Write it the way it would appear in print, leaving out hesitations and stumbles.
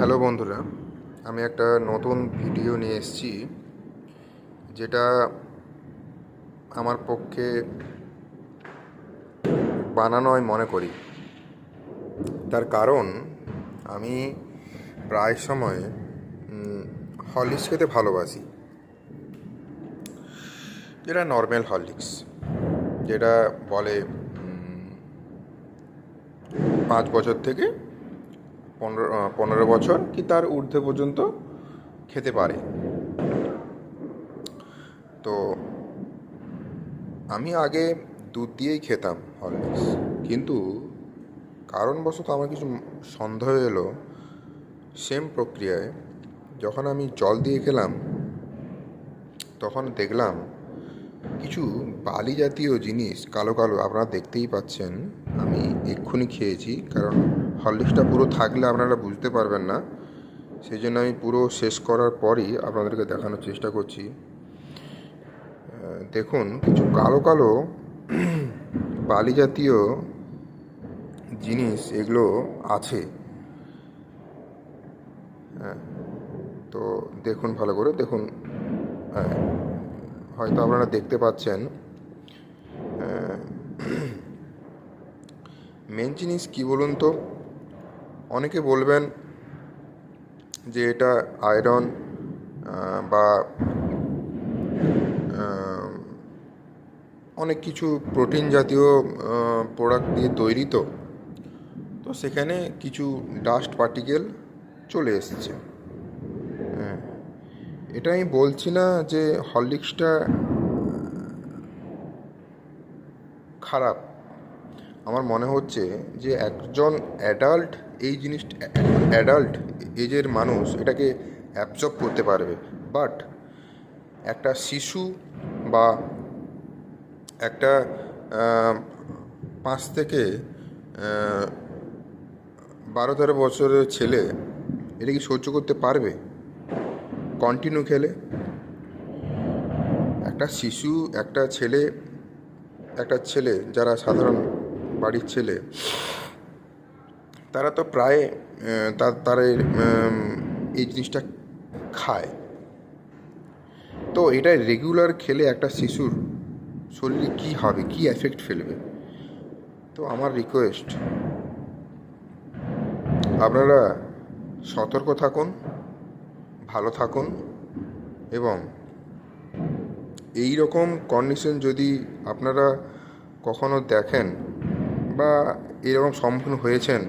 Hello বন্ধুরা, আমি একটা নতুন ভিডিও নিয়ে এসেছি যেটা আমার পক্ষে বানানো আমি মনে করি। তার কারণ আমি প্রায় সময় হরলিক্স খেতে ভালোবাসি, যেটা নর্মাল হরলিক্স, যেটা বলে 5 বছর থেকে 15 বছর কি তার ঊর্ধ্বে পর্যন্ত খেতে পারে। তো আমি আগে দুধ দিয়েই খেতাম হরলিক্স, কিন্তু কারণবশত আমার কিছু সন্দেহ এলো। সেম প্রক্রিয়ায় যখন আমি জল দিয়ে খেলাম, তখন দেখলাম কিছু বালি জাতীয় জিনিস কালো কালো, আপনারা দেখতেই পাচ্ছেন। আমি এক্ষুনি খেয়েছি, কারণ হরলিক্সটা পুরো থাকলে আপনারা বুঝতে পারবেন না, সেই জন্য আমি পুরো শেষ করার পরই আপনাদেরকে দেখানোর চেষ্টা করছি। দেখুন, কিছু কালো কালো বালি জাতীয় জিনিস এগুলো আছে। তো দেখুন, ভালো করে দেখুন, হয়তো আপনারা দেখতে পাচ্ছেন। মেন জিনিস কি বলুন তো, অনেকে বলবেন যে এটা আয়রন বা অনেক কিছু প্রোটিন জাতীয় প্রোডাক্ট দিয়ে তৈরি, তো সেখানে কিছু ডাস্ট পার্টিকেল চলে এসছে। এটা আমি বলছি না যে হরলিক্সটা খারাপ। আমার মনে হচ্ছে যে একজন অ্যাডাল্ট, এই জিনিসটা অ্যাডাল্ট এজের মানুষ এটাকে অ্যাবজর্ব করতে পারবে, বাট একটা শিশু বা একটা 5 থেকে 12-13 বছরের ছেলে এটা কি সহ্য করতে পারবে কন্টিনিউ খেলে? একটা শিশু, একটা ছেলে যারা সাধারণ বাড়ির ছেলে, তারা তো প্রায় তারা এই জিনিসটা খায়। তো এটা রেগুলার খেলে একটা শিশুর শরীরে কী হবে, কী এফেক্ট ফেলবে? তো আমার রিকোয়েস্ট, আপনারা সতর্ক থাকুন, ভালো থাকুন, এবং এই রকম কন্ডিশন যদি আপনারা কখনো দেখেন বা এরকম সম্মুখীন হয়েছেন,